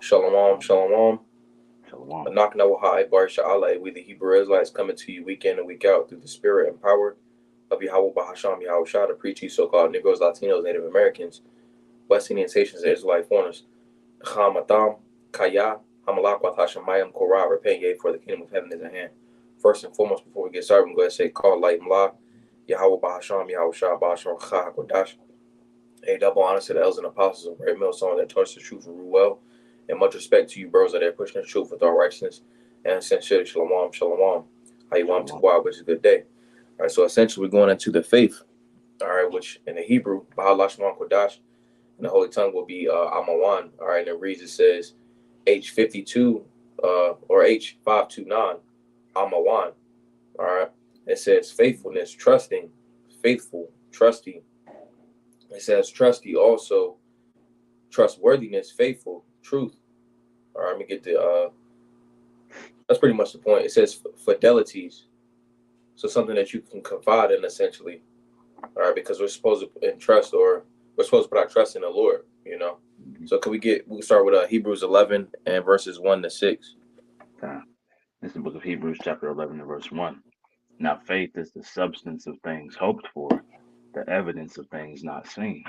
Shalom, shalom. Shalom. Anaknawaha Barsha Allah. We the Hebrew Israelites coming to you week in and week out through the spirit and power of Yahweh Bahasham Yahweh Shah to preach you so-called Negroes, Latinos, Native Americans, West Indian Haitians, and Israelite foreigners. Chamatam, Kaya, Hamalakwat Hashemayim Korah, repent ye for the kingdom of heaven is at hand. First and foremost, before we get started, I'm going to say call light Mlah, Yahweh Bahasham Yahweh Shah Bahasham Chah HaKodash. A double honor to the elders and apostles of Great Millstone that taught us the truth and rule well. And much respect to you, bros, that are pushing the truth with all righteousness and sincerity. Shalom, shalom. How you want to Shalom. which is a good day. All right, so essentially we're going into the faith, all right, which in the Hebrew, Bahala Shema Kodash, and the Holy Tongue will be Amawan. All right, and it reads, it says H52 or H529, Amawan. All right, it says faithfulness, trusting, faithful, trusty. It says trusty also, trustworthiness, faithful, truth. All right, let me get the. That's pretty much the point. It says fidelities, so something that you can confide in, essentially. All right, because we're supposed to entrust, or we're supposed to put our trust in the Lord. You know. Mhm. So can we get? We start with Hebrews 11 and verses 1 to 6. Okay. This is the book of Hebrews, chapter 11, and verse 1. Now, faith is the substance of things hoped for, the evidence of things not seen.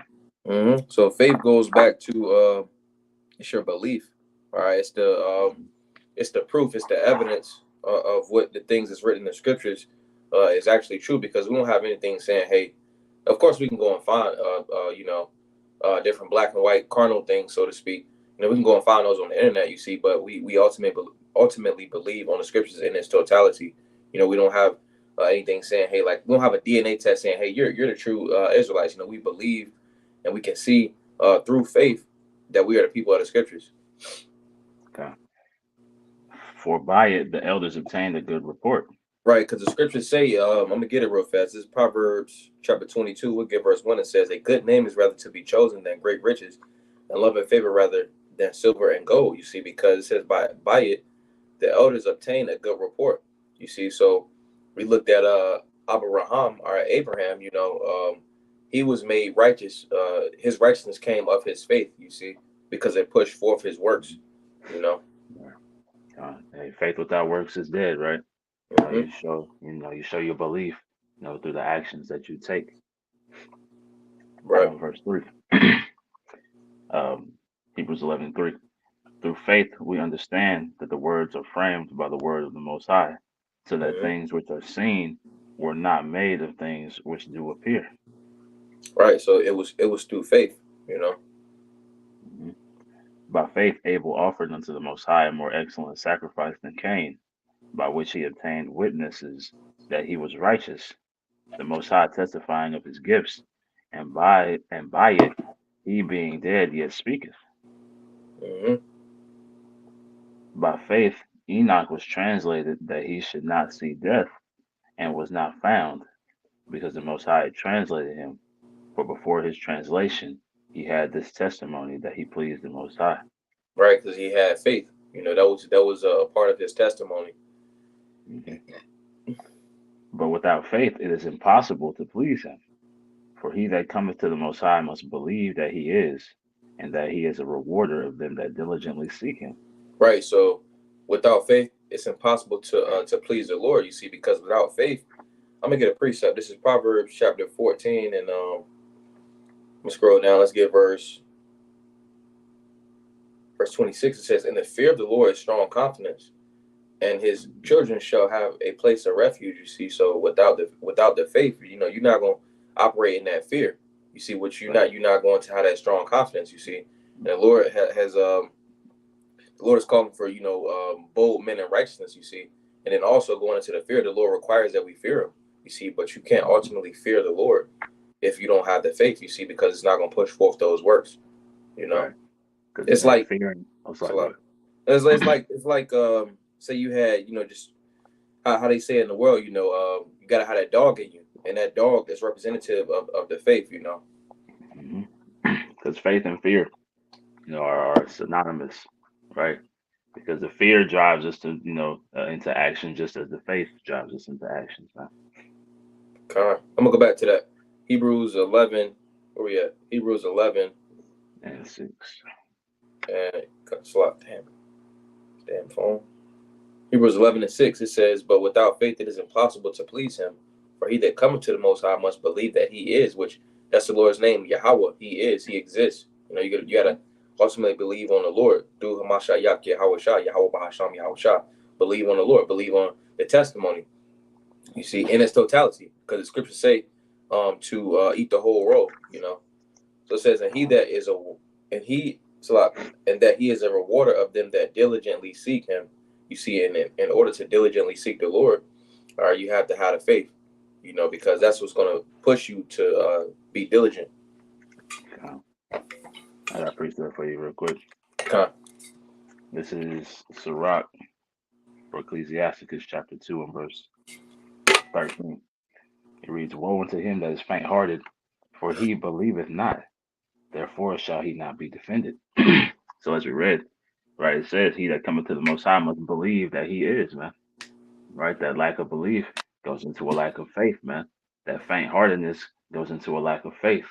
So faith goes back to it's your belief. All right, it's the proof, it's the evidence of what the things that's written in the scriptures is actually true, because we don't have anything saying, hey, of course we can go and find, different black and white carnal things, so to speak. You know, we can go and find those on the internet, you see, but we ultimately believe on the scriptures in its totality. You know, we don't have anything saying, hey, like we don't have a DNA test saying, hey, you're the true Israelites. You know, we believe and we can see through faith that we are the people of the scriptures. Okay. For by it the elders obtained a good report. Right, because the scriptures say, I'm gonna get it real fast. This is Proverbs chapter 22. We'll give verse 1. It says, "A good name is rather to be chosen than great riches, and love and favor rather than silver and gold." You see, because it says, by it, the elders obtain a good report. You see, so we looked at Abraham or Abraham. You know, he was made righteous. His righteousness came of his faith. You see, because it pushed forth his works. You know. Yeah. Hey, faith without works is dead, right? Hmm. You show your belief, through the actions that you take. Right. Verse 3. um, Hebrews 11:3. Through faith, we understand that the words are framed by the word of the Most High, so that Hmm. things which are seen were not made of things which do appear. Right. So it was through faith. You know. Mhm. By faith, Abel offered unto the Most High a more excellent sacrifice than Cain, by which he obtained witnesses that he was righteous, the Most High testifying of his gifts, and by it he being dead yet speaketh. Hmm. By faith, Enoch was translated that he should not see death, and was not found, because the Most High had translated him. For before his translation, he had this testimony that he pleased the Most High. Right, because he had faith. You know, that was a part of his testimony. Mhm. But without faith, it is impossible to please him. For he that cometh to the Most High must believe that he is, and that he is a rewarder of them that diligently seek him. Right. So without faith, it's impossible to please the Lord. You see, because without faith, I'm gonna get a precept. This is Proverbs chapter 14, and let me scroll down. Let's get verse 26. It says, "In the fear of the Lord is strong confidence, and his children shall have a place of refuge." You see, so without the faith, you know, you're not gonna operate in that fear. You see, what Right. you're not going to have that strong confidence. You see, and the Lord has the Lord is calling for, bold men in righteousness. You see, and then also going into the fear. The Lord requires that we fear Him. You see, but you can't Mhm. ultimately fear the Lord if you don't have the faith. You see, because it's not going to push forth those works. You know, Right. Because it's like fearing. Oh, it's a sorry, go lot. ahead. It's like say you had, just how they say in the world. You gotta have that dog in you, and that dog is representative of the faith. You know. Because faith and fear, are synonymous, right? Because the fear drives us to, into action, just as the faith drives us into actions, man. I'm gonna go back to that Hebrews 11. Where we at? Hebrews 11 And 6. and slot. Damn phone. Hebrews 11:6, it says, "But without faith it is impossible to please him. For he that cometh to the Most High must believe that he is," which that's the Lord's name, Yahweh. He is, he exists. You gotta ultimately believe on the Lord through Hamashiach, Yahweh Shah, Yahweh Bahasham, Yahweh Shah. Believe on the Lord, believe on the testimony. You see, in its totality, because the scriptures say to eat the whole roll. So it says, and that he is a rewarder of them that diligently seek him. You see, in order to diligently seek the Lord, you have to have the faith, because that's what's going to push you to be diligent. I got a precept for you real quick. Okay. This is Sirach for Ecclesiasticus chapter 2 and verse 13. It reads, "Woe unto him that is faint-hearted, for he believeth not, therefore shall he not be defended." So as we read, right, it says, "He that cometh to the Most High must believe that he is," man. Right? That lack of belief goes into a lack of faith, man. That faint-heartedness goes into a lack of faith,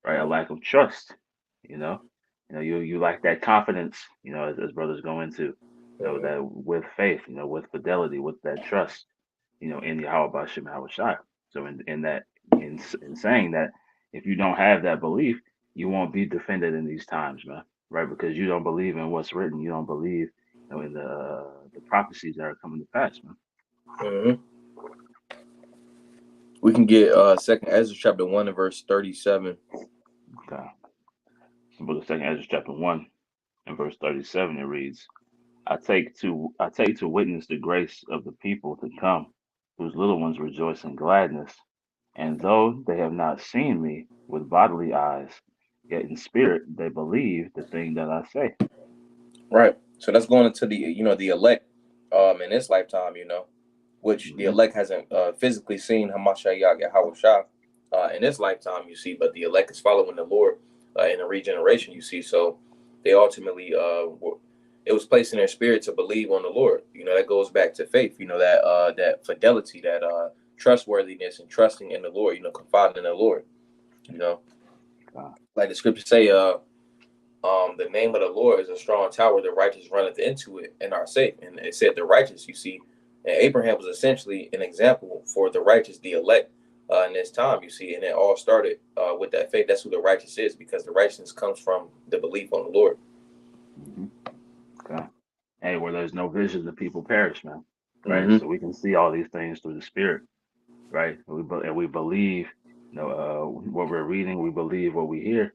right? A lack of trust, you know. You lack that confidence, as brothers go into, that with faith, with fidelity, with that trust, in Yahweh Bashim Hawashai. So in saying that, if you don't have that belief, you won't be defended in these times, man. Right? Because you don't believe in what's written. You don't believe, in the prophecies that are coming to pass, man. Mm-hmm. We can get 2nd Ezra chapter 1 and verse 37. Okay. So, book of 2nd Ezra chapter 1 and verse 37, it reads, I take to witness the grace of the people to come, whose little ones rejoice in gladness. And though they have not seen me with bodily eyes, yet in spirit they believe the thing that I say. Right. So that's going into the elect in this lifetime, which the elect hasn't physically seen Hamashiach Yahweh Shah in this lifetime, you see, but the elect is following the Lord in a regeneration, you see. So they ultimately it was placed in their spirit to believe on the Lord. That goes back to faith, that fidelity, that trustworthiness and trusting in the Lord, confiding in the Lord. Like the scriptures say, the name of the Lord is a strong tower, the righteous runneth into it and are safe. And it said the righteous, you see. And Abraham was essentially an example for the righteous, the elect, in this time, you see. And it all started with that faith. That's who the righteous is, because the righteousness comes from the belief on the Lord. Mm-hmm. Okay. Hey, where there's no vision, the people perish, man. Right. Mm-hmm. So we can see all these things through the Spirit, right? And we believe, what we're reading. We believe what we hear.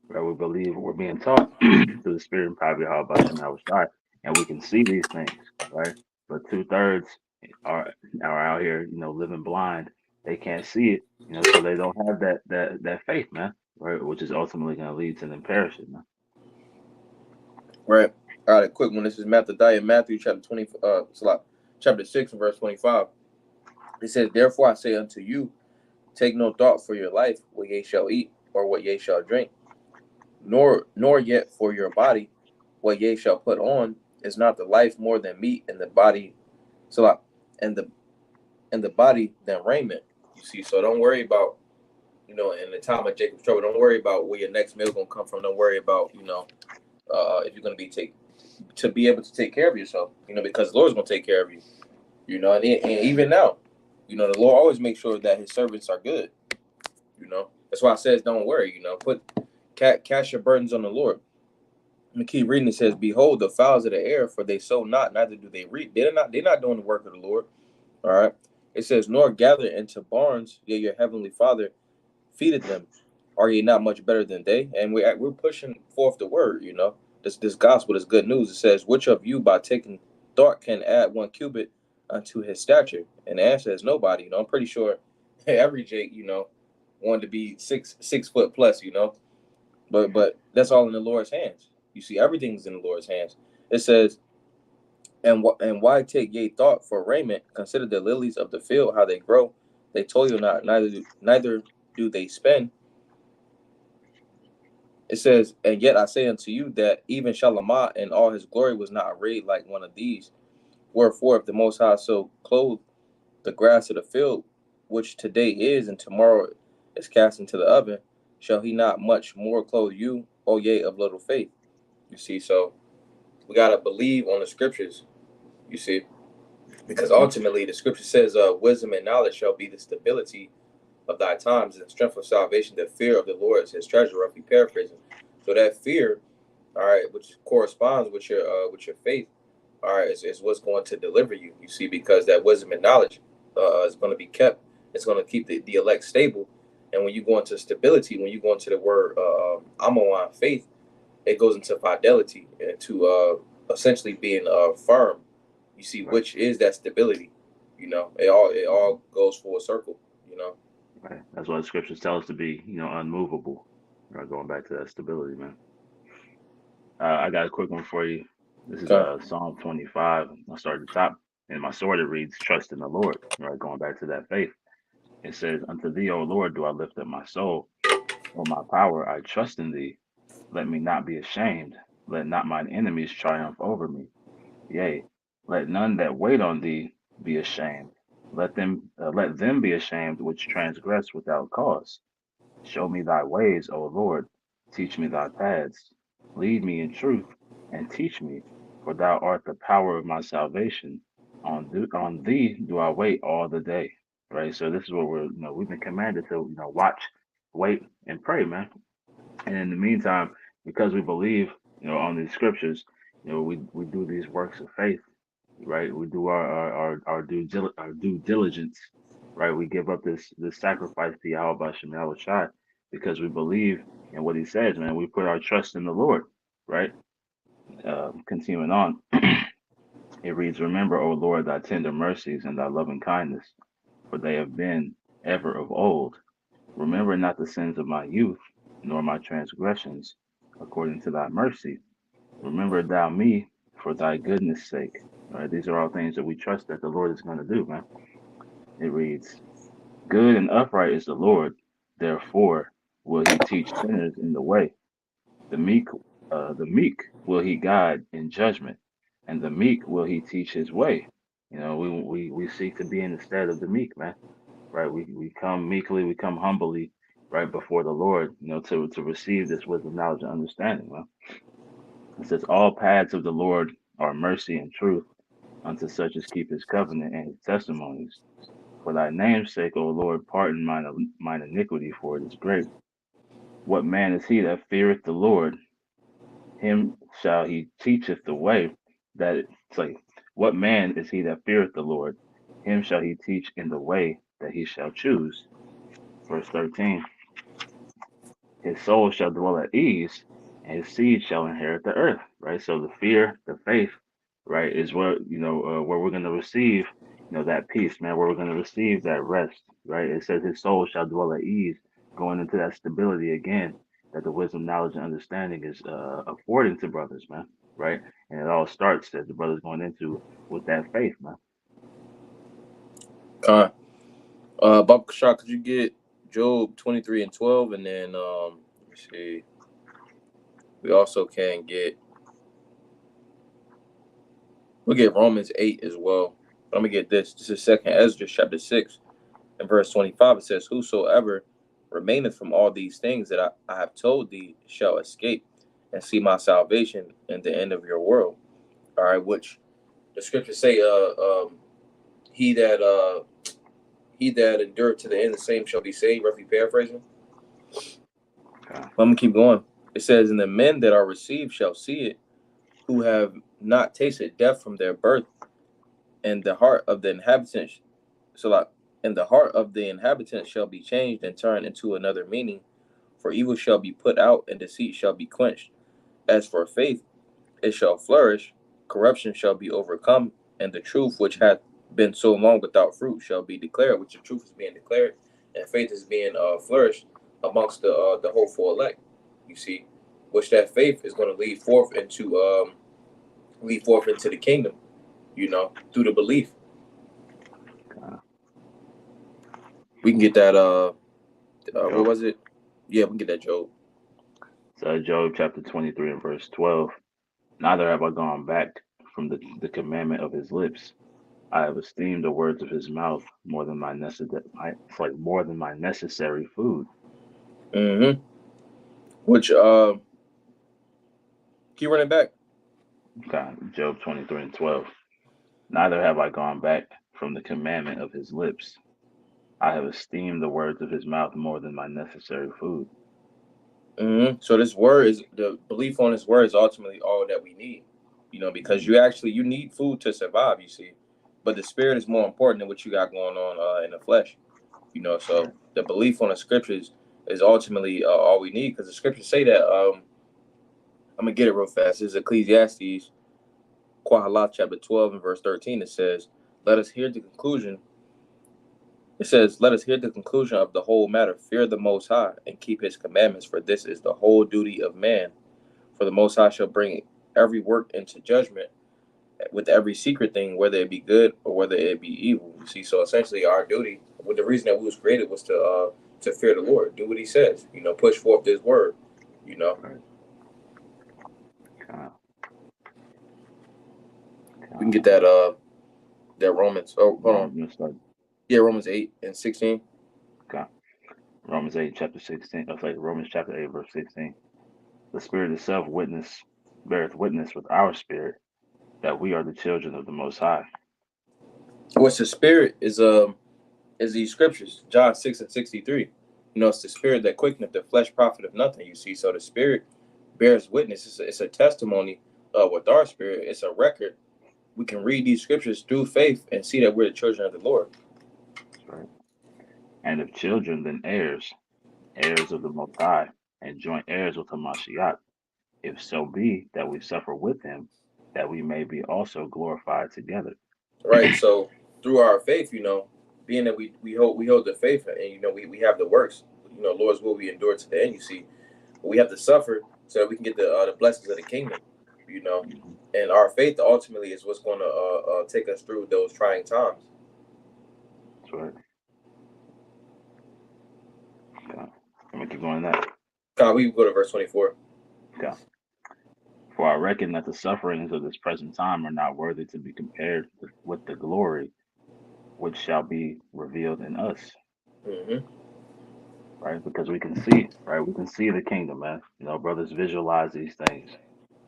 Right? We believe what we're being taught through the Spirit and probably how about Shem Hawashai, and we can see these things, right? But 2/3 are out here, living blind. They can't see it, so they don't have that faith, man, right? Which is ultimately going to lead to them perishing, man. Right. All right, a quick one. This is Matthew chapter 20, chapter 6 and verse 25. It says, "Therefore I say unto you, take no thought for your life, what ye shall eat, or what ye shall drink, nor yet for your body, what ye shall put on. Is not the life more than meat, and the body, and the body than raiment?" You see, so don't worry about, in the time of Jacob's trouble, don't worry about where your next meal gonna come from. Don't worry about, if you're gonna be able to take care of yourself, because the Lord's gonna take care of you, and even now, the Lord always makes sure that His servants are good. That's why it says, don't worry. Cast your burdens on the Lord. And keep reading. It says, "Behold, the fowls of the air, for they sow not, neither do they reap." They're not doing the work of the Lord. All right. It says, "Nor gather into barns, yet your heavenly Father feedeth them. Are ye not much better than they?" And we're pushing forth the word. This gospel is good news. It says, "Which of you by taking thought can add 1 cubit unto his stature?" And the answer is nobody. I'm pretty sure every Jake, wanted to be 6 foot plus. But that's all in the Lord's hands. You see, everything's in the Lord's hands. It says, and why take ye thought for raiment? Consider the lilies of the field, how they grow. They toil not, neither do they spin. It says, and yet I say unto you that even Shalamah in all his glory was not arrayed like one of these. Wherefore, if the Most High so clothe the grass of the field, which today is and tomorrow is cast into the oven, shall he not much more clothe you, O ye of little faith? You see, so we gotta believe on the scriptures. You see, because Mm-hmm. ultimately the scripture says, "Wisdom and knowledge shall be the stability of thy times, and the strength of salvation. The fear of the Lord is his treasure." Roughly paraphrasing. So that fear, all right, which corresponds with your faith, all right, is what's going to deliver you. You see, because that wisdom and knowledge is going to be kept. It's going to keep the elect stable. And when you go into stability, when you go into the word Amawan, faith, it goes into fidelity and to essentially being firm. You see, Right. which is that stability. It all goes full circle. You know. Right. That's why the scriptures tell us to be, unmovable. Right. Going back to that stability, man. I got a quick one for you. This is Okay. Psalm 25. I'll start at the top. In my sword, it reads, "Trust in the Lord." Right. Going back to that faith. It says, "Unto thee, O Lord, do I lift up my soul. O my power, I trust in thee. Let me not be ashamed. Let not mine enemies triumph over me. Yea, let none that wait on thee be ashamed. Let them be ashamed which transgress without cause. Show me thy ways, O Lord. Teach me thy paths. Lead me in truth and teach me, for thou art the power of my salvation. On thee do I wait all the day. Right. So this is what we've been commanded to, watch, wait, and pray, man. And in the meantime, because we believe, on these scriptures, we do these works of faith, right? We do our due diligence, right? We give up this sacrifice to Yahweh Shem Yahweh Shai because we believe in what He says, man. We put our trust in the Lord, right? Continuing on, it reads, "Remember, O Lord, thy tender mercies and thy loving kindness, for they have been ever of old. Remember not the sins of my youth, nor my transgressions, according to thy mercy. Remember thou me for thy goodness' sake." All right, these are all things that we trust that the Lord is going to do, man. It reads, "Good and upright is the Lord, therefore will he teach sinners in the way. The meek, the meek will he guide in judgment, and the meek will he teach his way." We seek to be in the stead of the meek, man. Right? We come meekly, we come humbly, right before the Lord, to receive this wisdom, knowledge, and understanding. Man. It says, "All paths of the Lord are mercy and truth unto such as keep his covenant and his testimonies. For thy name's sake, O Lord, pardon mine iniquity, for it is great. What man is he that feareth the Lord? Him shall he teacheth the way that it's like, what man is he that feareth the Lord? Him shall he teach in the way that he shall choose." Verse 13, "His soul shall dwell at ease, and his seed shall inherit the earth." Right. So the fear, the faith, right, is where we're going to receive, that peace, man. Where we're going to receive that rest. Right. It says his soul shall dwell at ease, going into that stability again that the wisdom, knowledge, and understanding is affording to brothers, man. Right. And it all starts that the brothers going into with that faith, man. Okay. Bob Kashak, could you get Job 23 and 12, and then let me see. We also can get we'll get Romans 8 as well. But I'm gonna get this. This is Second Ezra chapter 6 and verse 25. It says, "Whosoever remaineth from all these things that I have told thee shall escape and see my salvation in the end of your world." All right, which the scriptures say, he that endured to the end, the same shall be saved. Roughly paraphrasing. Okay. But I'm gonna keep going. It says, "And the men that are received shall see it, who have not tasted death from their birth, and the heart of the inhabitants so like and the heart of the inhabitants shall be changed and turned into another meaning. For evil shall be put out, and deceit shall be quenched. As for faith, it shall flourish, corruption shall be overcome, and the truth which hath been so long without fruit shall be declared," which the truth is being declared, and faith is being flourished amongst the hopeful elect. You see, which that faith is going to lead forth into the kingdom. Through the belief. Okay. We can get that. What Job. was it? Yeah, we can get that Job. So Job chapter 23 and verse 12. "Neither have I gone back from the commandment of his lips. I have esteemed the words of his mouth more than more than my necessary food." Mm-hmm. Which keep running back. Okay. Job 23:12. Neither have I gone back from the commandment of his lips. I have esteemed the words of his mouth more than my necessary food. So this word is the belief on this word is ultimately all that we need, because Mhm. you need food to survive. You see, but the spirit is more important than what you got going on in the flesh. So Right. the belief on the scriptures is ultimately all we need because the scriptures say that. I'm gonna get it real fast. This is Ecclesiastes, Quahalat, chapter 12 and verse 13. It says, "Let us hear the conclusion." It says, "Let us hear the conclusion of the whole matter. Fear the Most High and keep His commandments, for this is the whole duty of man. For the Most High shall bring every work into judgment with every secret thing, whether it be good or whether it be evil." You see, so essentially, our duty, with the reason that we was created, was to fear the Lord, do what He says. Push forth His word. You know, Right. Okay. we can get Okay. that Romans. Oh, hold on. Romans, like, Yeah, Romans 8:16. okay. Romans 8, chapter 16. I say Romans chapter 8, verse 16. The Spirit itself beareth witness with our spirit that we are the children of the Most High. What's the spirit is these scriptures, John 6:63. It's the spirit that quickeneth, the flesh profiteth nothing. You see, so the spirit bears witness. It's a testimony with our spirit. It's a record. We can read these scriptures through faith and see that we're the children of the Lord. That's right. And if children, then heirs, heirs of the Most High, and joint heirs with Hamashiach, if so be that we suffer with him, that we may be also glorified together. Right. So through our faith, being that we hold the faith and we have the works, Lord's will we endure to the end, you see. But we have to suffer so that we can get the blessings of the kingdom, you know. Mhm. And our faith ultimately is what's going to take us through those trying times. That's right. Okay. I'm gonna keep going that. God, we go to verse 24. Okay. For I reckon that the sufferings of this present time are not worthy to be compared with the glory which shall be revealed in us. Hmm. Right? Because we can see, right? We can see the kingdom, man. Brothers visualize these things,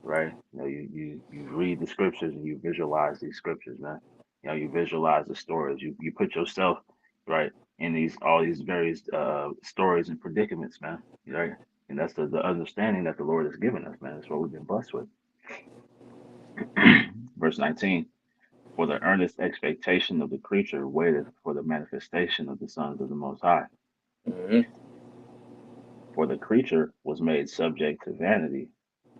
right? You read the scriptures and you visualize these scriptures, man. You visualize the stories. You put yourself, right, in these all these various stories and predicaments, man. Right? And that's the understanding that the Lord has given us, man. That's what we've been blessed with. Verse 19. For the earnest expectation of the creature waiteth for the manifestation of the sons of the Most High. Hmm. For the creature was made subject to vanity,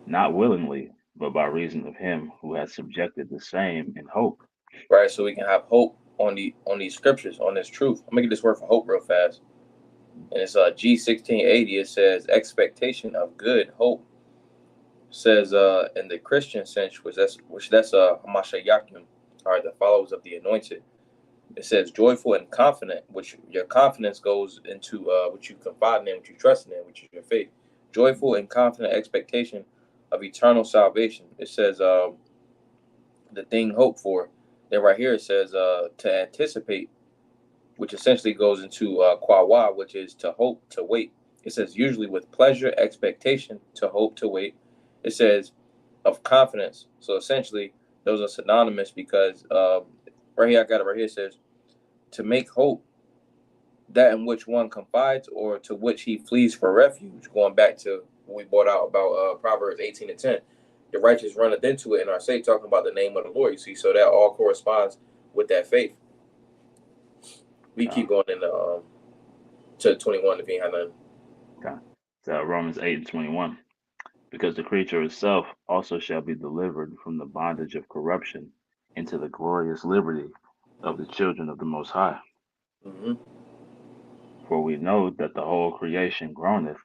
not willingly, but by reason of him who has subjected the same in hope. Right, so we can have hope on these scriptures, on this truth. I'm gonna get this word for hope real fast. And it's G1680. It says expectation of good hope. Says in the Christian sense, which that's Hamashiachim, all right, the followers of the anointed. It says joyful and confident, which your confidence goes into what you confide in, what you trust in, which is your faith. Joyful and confident expectation of eternal salvation. It says the thing hoped for. Then right here it says to anticipate, which essentially goes into kwawa, which is to hope, to wait. It says usually with pleasure, expectation, to hope, to wait. It says of confidence. So essentially, those are synonymous because right here I got it right here. It says to make hope that in which one confides or to which he flees for refuge. Going back to what we brought out about Proverbs 18:10, the righteous runneth into it, and are safe. Talking about the name of the Lord. You see, so that all corresponds with that faith. We Okay, keep going in to 21 if you ain't had nothing. okay. So Romans 8 and 21. Because the creature itself also shall be delivered from the bondage of corruption into the glorious liberty of the children of the Most High. Mm-hmm. For we know that the whole creation groaneth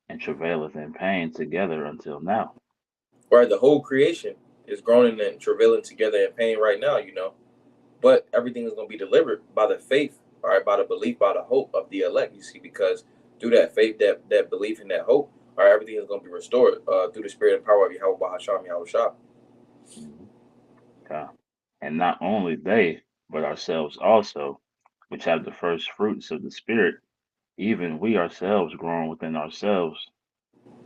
and travaileth in pain together until now. Right, the whole creation is groaning and travailing together in pain right now, but everything is going to be delivered by the faith, all right, by the belief, by the hope of the elect, you see, because through that faith, that belief and that hope, all right, everything is going to be restored through the spirit and power of Yahweh Bahasham, Yahweh Shah. Mhm. Okay. And not only they, but ourselves also, which have the first fruits of the Spirit, even we ourselves grown within ourselves,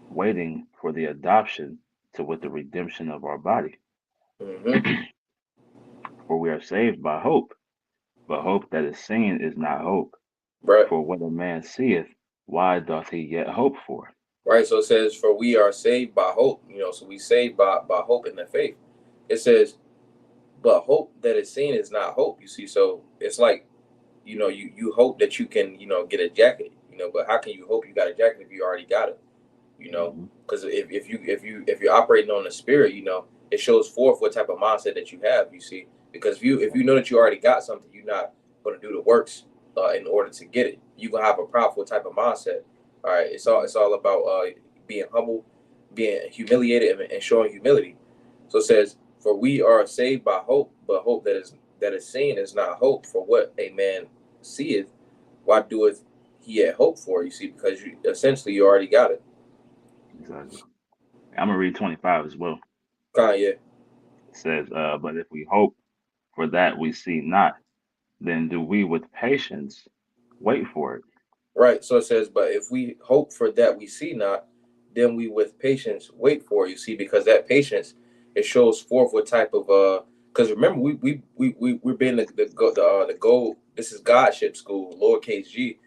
waiting for the adoption to with the redemption of our body. Mm-hmm. For we are saved by hope, but hope that is seen is not hope. Right. For what a man seeth, why doth he yet hope for? Right. So it says, "For we are saved by hope." So we saved by hope in the faith. It says, "But hope that is seen is not hope." You see, so it's like, you hope that you can, get a jacket. But how can you hope you got a jacket if you already got it? Hmm. Because if you're operating on the spirit, it shows forth what type of mindset that you have. You see, because if you know that you already got something, you're not going to do the works in order to get it. You're gonna have a powerful type of mindset. All right, it's all about being humble, being humiliated, and showing humility. So it says, "For we are saved by hope, but hope that is seen is not hope. For what a man seeth, why doeth he yet hope for?" You see, because you already got it. Exactly. I'm gonna read 25 as well. Kanye. It says, "But if we hope for that we see not, then do we with patience wait for it." Right. So it says, "But if we hope for that we see not, then we with patience wait for it." You see, because that patience, it shows forth what type of because remember we're being the goal. This is Godship school, lowercase g.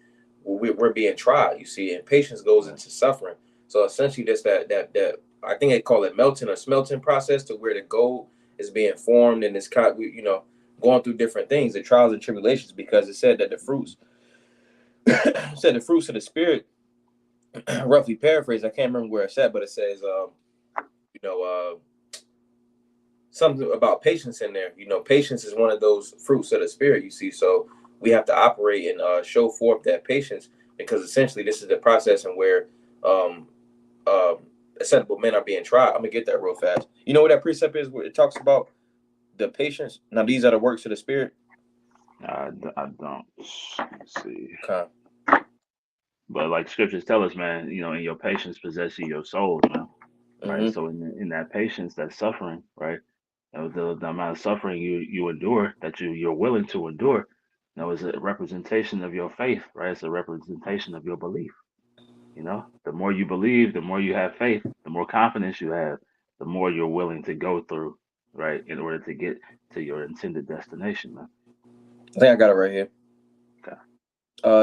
We're being tried. You see, and patience goes Right. into suffering. So essentially, that's that I think they call it melting or smelting process, to where the gold is being formed, and it's kind of, going through different things, the trials and tribulations, because it said that the fruits said the fruits of the spirit, roughly paraphrased, I can't remember where it's at, but it says, you know, something about patience in there. Patience is one of those fruits of the spirit, you see. So we have to operate and show forth that patience, because essentially this is the process and where um, um, acceptable men are being tried. I'm going to get that real fast. You know what that precept is, where it talks about the patience? Now, these are the works of the spirit. I don't. Let's see. Okay. But like scriptures tell us, man, in your patience possess you your souls, man. Right. Mm-hmm. So in that patience, that suffering, right? The amount of suffering you endure, that you're willing to endure, is a representation of your faith, right? It's a representation of your belief. The more you believe, the more you have faith, the more confidence you have, the more you're willing to go through, right, in order to get to your intended destination, man. I think I got it right here. Okay.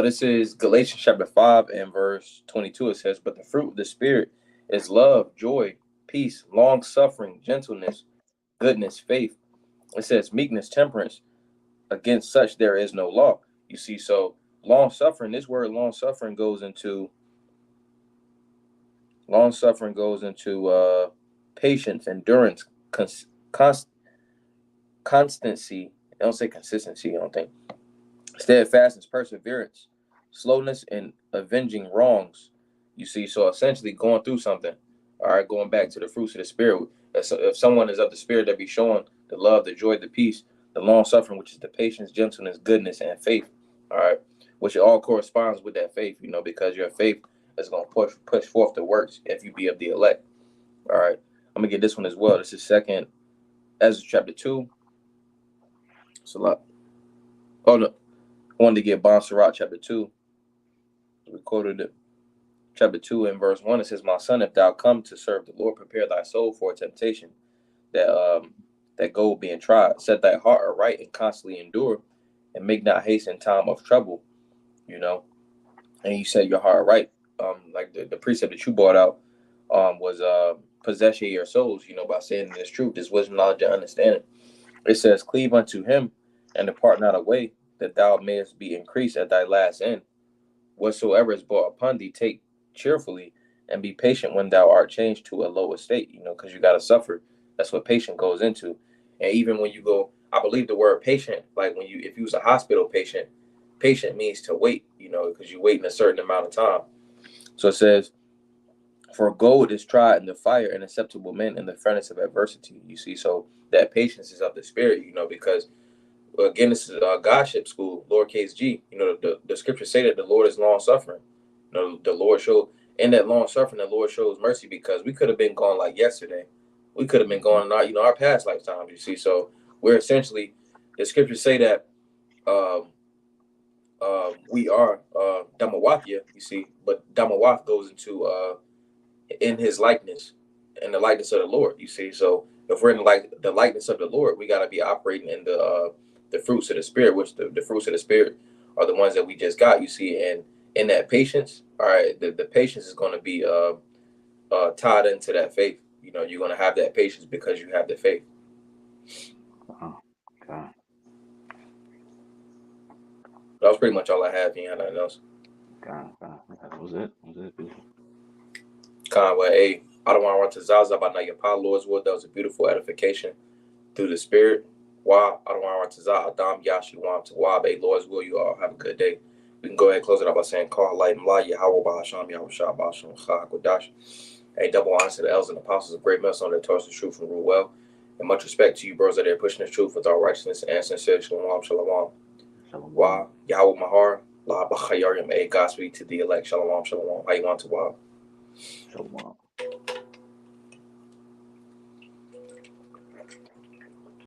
This is Galatians chapter 5 and verse 22. It says, "But the fruit of the Spirit is love, joy, peace, long suffering, gentleness, goodness, faith." It says meekness, temperance. Against such there is no law. You see, so long suffering, this word long suffering goes into patience, endurance, const, constancy. I don't say consistency, I don't think. Steadfastness, perseverance, slowness, and avenging wrongs. You see, so essentially going through something. All right, going back to the fruits of the spirit. If someone is of the spirit, they be showing the love, the joy, the peace, the long suffering, which is the patience, gentleness, goodness, and faith. All right, which it all corresponds with that faith. Because your faith is going to push forth the works if you be of the elect. All right, I'm gonna get this one as well. This is Second Ezra chapter 2. It's a lot. Oh no, I wanted to get Bon Sirach chapter 2. We quoted it. Chapter 2 and verse 1, it says, "My son, if thou come to serve the Lord, prepare thy soul for a temptation, that gold being tried. Set thy heart aright and constantly endure, and make not haste in time of trouble." You know, and you set your heart right. Like the precept that you brought out was possess ye your souls, by saying this truth, this wisdom, knowledge, and understanding. It says, "Cleave unto him and depart not away, that thou mayest be increased at thy last end. Whatsoever is brought upon thee, take cheerfully, and be patient when thou art changed to a low estate," because you got to suffer. That's what patient goes into. And even when you go, I believe the word patient, like if you was a hospital patient, patient means to wait, because you wait in a certain amount of time. So it says, "For gold is tried in the fire, and acceptable men in the furnace of adversity." You see, so that patience is of the spirit, because again, this is Godship school, lowercase g. The scriptures say that the Lord is long suffering. The Lord showed in that long suffering, the Lord shows mercy, because we could have been gone like yesterday. We could have been Hmm. gone in our past lifetimes. You see, so we're essentially, the scriptures say that um, we are Dhammawathya. You see, but Dhammawath goes into in His likeness, in the likeness of the Lord. You see, so If we're in like the likeness of the Lord, we got to be operating in the fruits of the spirit, which the fruits of the spirit are the ones that we just got. You see, and in that patience, all right, the patience is going to be tied into that faith. You know, you're going to have that patience because you have the faith. Oh, God. That was pretty much all I have. You had nothing else. God. That was it. That was it. Beautiful. Conway, hey, I don't want to Zaza by Naya Pa, Lord's will. That was a beautiful edification through the spirit. Wow, I don't want to Zaza Adam Yashi Wam to Wab. Hey, Lord's will. You all have a good day. We can go ahead and close it out by saying, Call Light and La Yahweh Bahasham Yahweh Shah Bahasham Chah Kodash. Hey, double honor to the elders and apostles of great mess on their towards the truth and rule well. And much respect to you, bros, that are pushing the truth with all righteousness and sincerity. Shalom, shalom. Shalom. Wow, Yahweh Mahar, La Bachayarim. Hey, Godspeed to the elect. Shalom, shalom. How you want to Wow? Shalom.